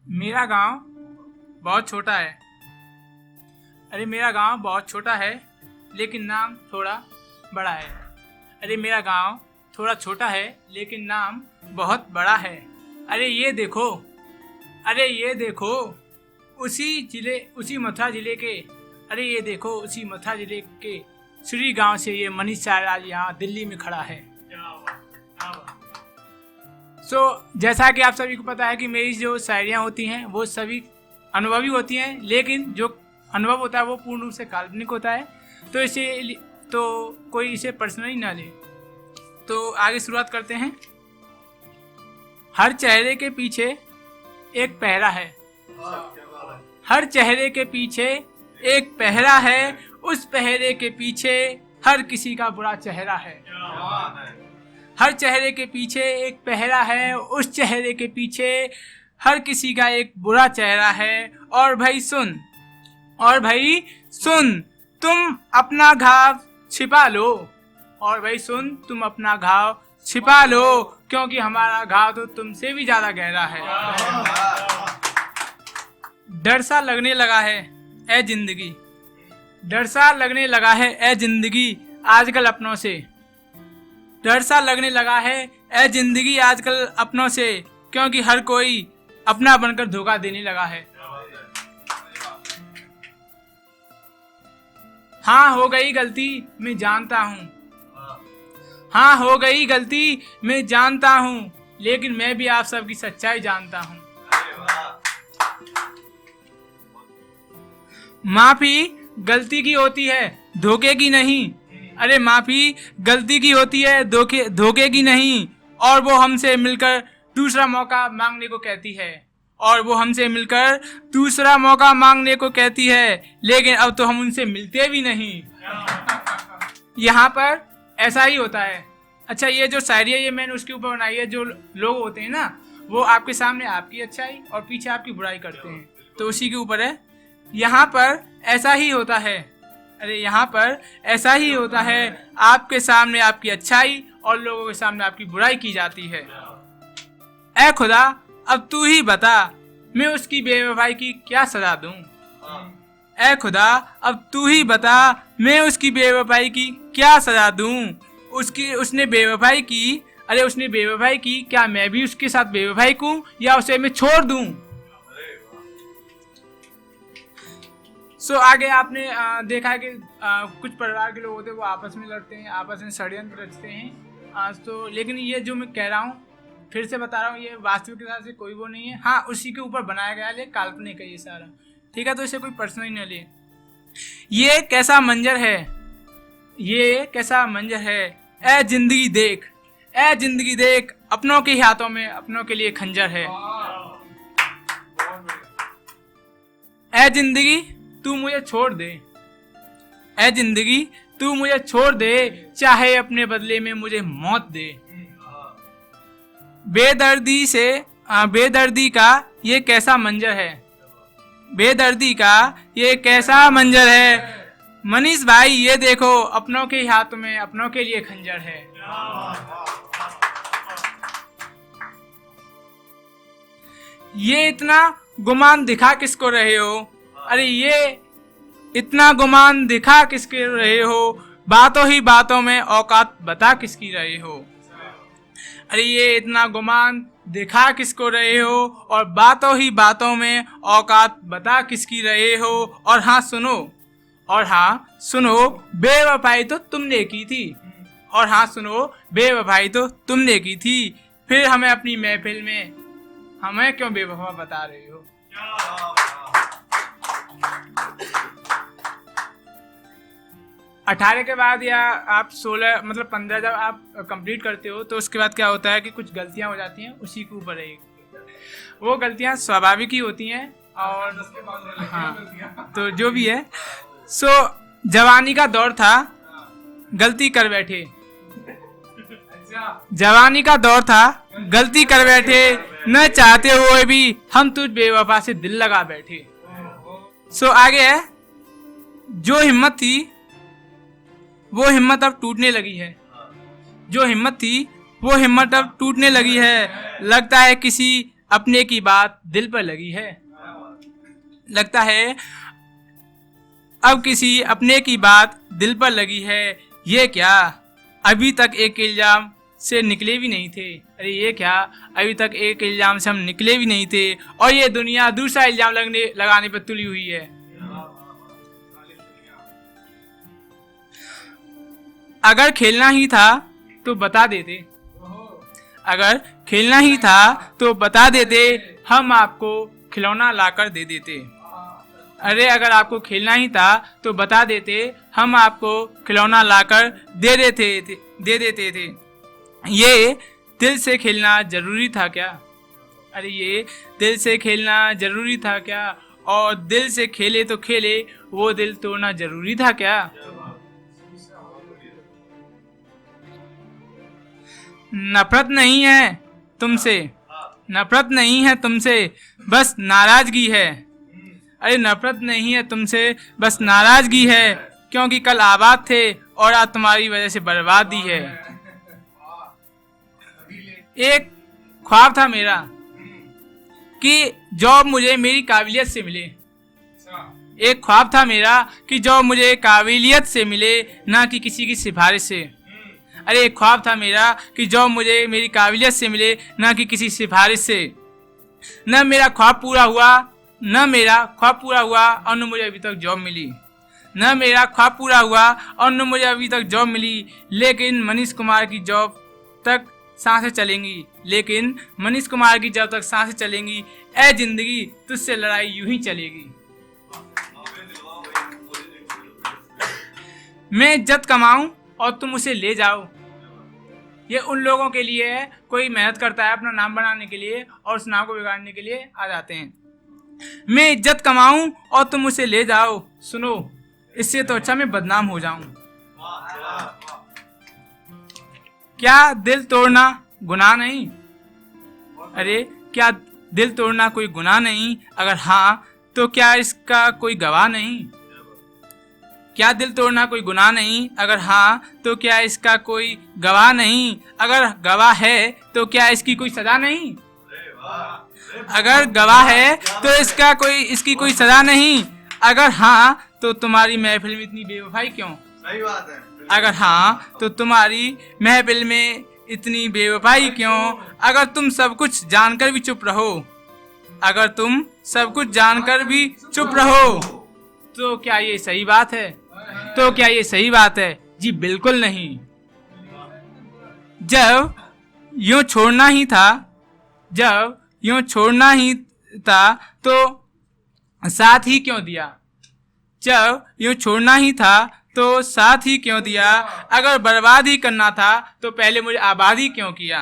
मेरा गांव बहुत छोटा है। अरे मेरा गांव बहुत छोटा है लेकिन नाम थोड़ा बड़ा है। अरे मेरा गांव थोड़ा छोटा है लेकिन नाम बहुत बड़ा है। अरे ये देखो, अरे ये देखो, उसी मथुरा जिले के, अरे ये देखो उसी मथुरा जिले के श्री गांव से ये मनीष सर आज यहाँ दिल्ली में खड़ा है। जैसा कि आप सभी को पता है कि मेरी जो शायरियाँ होती हैं वो सभी अनुभवी होती हैं, लेकिन जो अनुभव होता है वो पूर्ण रूप से काल्पनिक होता है, तो कोई इसे पर्सनली ना ले। तो आगे शुरुआत करते हैं। हर चेहरे के पीछे एक पहरा है, हर चेहरे के पीछे एक पहरा है, उस पहरे के पीछे हर किसी का बुरा चेहरा है। हर चेहरे के पीछे एक पहरा है, उस चेहरे के पीछे हर किसी का एक बुरा चेहरा है। और भाई सुन, तुम अपना घाव छिपा लो। और भाई सुन, तुम अपना घाव छिपा लो, क्योंकि हमारा घाव तो तुमसे भी ज्यादा गहरा है। डर सा लगने लगा है ए जिंदगी, डर सा लगने लगा है ए जिंदगी आजकल अपनों से। डर सा लगने लगा है ए जिंदगी आजकल अपनों से, क्योंकि हर कोई अपना बनकर धोखा देने लगा है। हाँ हो गई गलती मैं जानता हूँ, हाँ हो गई गलती मैं जानता हूँ, लेकिन मैं भी आप सबकी सच्चाई जानता हूँ। माफी गलती की होती है, धोखे की नहीं। अरे माफी गलती की होती है, धोखे की नहीं। और वो हमसे मिलकर दूसरा मौका मांगने को कहती है, और वो हमसे मिलकर दूसरा मौका मांगने को कहती है, लेकिन अब तो हम उनसे मिलते भी नहीं। यहाँ पर ऐसा ही होता है। अच्छा, ये जो शायरी है ये मैंने उसके ऊपर बनाई है। जो लोग होते हैं ना, वो आपके सामने आपकी अच्छाई और पीछे आपकी बुराई करते हैं, तो उसी के ऊपर है। यहाँ पर ऐसा ही होता है, अरे यहाँ पर ऐसा ही होता है, आपके सामने आपकी अच्छाई और लोगों के सामने आपकी बुराई की जाती है। ऐ खुदा अब तू ही बता, मैं उसकी बेवफाई की क्या सजा दूं। ऐ खुदा अब तू ही बता, मैं उसकी बेवफाई की क्या सजा दूं। उसने बेवफाई की, अरे उसने बेवफाई की, क्या मैं भी उसके साथ बेवफाई करूं या उसे मैं छोड़ दूं। आगे आपने देखा है कि कुछ परिवार के लोग होते हैं वो आपस में लड़ते हैं, आपस में षड्यंत्र रचते हैं। लेकिन ये जो मैं कह रहा हूँ, फिर से बता रहा हूँ, ये वास्तविक के हिसाब से कोई वो नहीं है। हाँ, उसी के ऊपर बनाया गया है, काल्पनिक है ये सारा, ठीक है। तो इसे कोई पर्सनली न ले। ये कैसा मंजर है, ये कैसा मंजर है, ए जिंदगी देख, ए जिंदगी देख, अपनों के हाथों में अपनों के लिए खंजर है। ए जिंदगी तू मुझे छोड़ दे, ए जिंदगी तू मुझे छोड़ दे, चाहे अपने बदले में मुझे मौत दे। बेदर्दी का ये कैसा मंजर है, बेदर्दी का ये कैसा मंजर है। मनीष भाई ये देखो, अपनों के हाथ में अपनों के लिए खंजर है। ये इतना गुमान दिखा किसको रहे हो, अरे ये इतना गुमान दिखा किसके रहे हो, बातों ही बातों में औकात बता किसकी रहे हो। अरे ये इतना गुमान दिखा किसको रहे हो, और बातों ही बातों में औकात बता किसकी रहे हो। और हाँ सुनो, बेवफाई तो तुमने की थी, और हाँ सुनो, बेवफाई तो तुमने की थी, फिर हमें अपनी महफिल में हमें क्यों बेवफा बता रहे हो। 18 के बाद या आप 16 मतलब 15 जब आप कंप्लीट करते हो, तो उसके बाद क्या होता है कि कुछ गलतियां हो जाती हैं, उसी के ऊपर है। वो गलतियां स्वाभाविक ही होती हैं, और हाँ तो जो भी है। जवानी का दौर था, गलती कर बैठे, जवानी का दौर था, गलती कर बैठे, न चाहते हुए भी हम तुझ बेवफा से दिल लगा बैठे। आगे है, जो हिम्मत थी वो हिम्मत अब टूटने लगी है, जो हिम्मत थी वो हिम्मत अब टूटने लगी है। लगता है किसी अपने की बात दिल पर लगी है। लगता है अब किसी अपने की बात दिल पर लगी है। ये क्या, अभी तक एक इल्जाम से निकले भी नहीं थे। अरे ये क्या, अभी तक एक इल्जाम से हम निकले भी नहीं थे और ये दुनिया दूसरा इल्जाम लगाने पर तुली हुई है। अगर खेलना ही था तो बता देते, अगर खेलना ही था तो बता देते, हम आपको खिलौना लाकर दे देते। अरे अगर आपको खेलना ही था तो बता देते, हम आपको खिलौना लाकर दे देते थे। ये दिल से खेलना जरूरी था क्या? अरे ये दिल से खेलना जरूरी था क्या? और दिल से खेले तो खेले, वो दिल तोड़ना जरूरी था क्या? नफरत नहीं है तुमसे, नफरत नहीं है तुमसे, बस नाराजगी है। अरे नफरत नहीं है तुमसे, बस नाराजगी है, क्योंकि कल आबाद थे और आज तुम्हारी वजह से बर्बादी है। एक ख्वाब था मेरा कि जॉब मुझे मेरी काबिलियत से मिले। एक ख्वाब था मेरा कि जॉब मुझे काबिलियत से मिले, ना कि किसी की सिफारिश से। अरे एक ख्वाब था मेरा कि जॉब मुझे मेरी काबिलियत से मिले, ना कि किसी सिफारिश से। न मेरा ख्वाब पूरा हुआ, न मेरा ख्वाब पूरा हुआ और न मुझे अभी तक जॉब मिली। न मेरा ख्वाब पूरा हुआ और न मुझे अभी तक जॉब मिली, लेकिन मनीष कुमार की जॉब तक सांसें चलेंगी, लेकिन मनीष कुमार की जब तक सांसें चलेंगी, ऐ जिंदगी तुझसे लड़ाई यूं ही चलेगी। मैं इज्जत कमाऊं और तुम उसे ले जाओ। ये उन लोगों के लिए है, कोई मेहनत करता है अपना नाम बनाने के लिए और उस नाम को बिगाड़ने के लिए आ जाते हैं। मैं इज्जत कमाऊं और तुम उसे ले जाओ। सुनो, इससे तो अच्छा मैं बदनाम हो जाऊं। क्या दिल तोड़ना गुनाह नहीं? अरे क्या दिल तोड़ना कोई गुनाह नहीं? अगर हाँ तो क्या इसका कोई गवाह नहीं? क्या दिल तोड़ना कोई गुनाह नहीं? अगर हाँ तो क्या इसका कोई गवाह नहीं? अगर गवाह है तो क्या इसकी कोई सजा नहीं? अगर गवाह है तो इसकी कोई सजा नहीं? अगर हाँ तो तुम्हारी महफिल में इतनी बेवफाई क्यों? सही बात है। अगर हाँ तो तुम्हारी महफिल में इतनी बेवफाई क्यों? अगर तुम सब कुछ जानकर भी चुप रहो, अगर तुम सब कुछ जानकर भी चुप रहो, तो क्या ये सही बात है? तो क्या ये सही बात है? जी बिल्कुल नहीं। जब यूं छोड़ना ही था, जब यूं छोड़ना ही था तो साथ ही क्यों दिया? जब यूं छोड़ना ही था तो साथ ही क्यों दिया? अगर बर्बाद ही करना था तो पहले मुझे आबाद ही क्यों किया?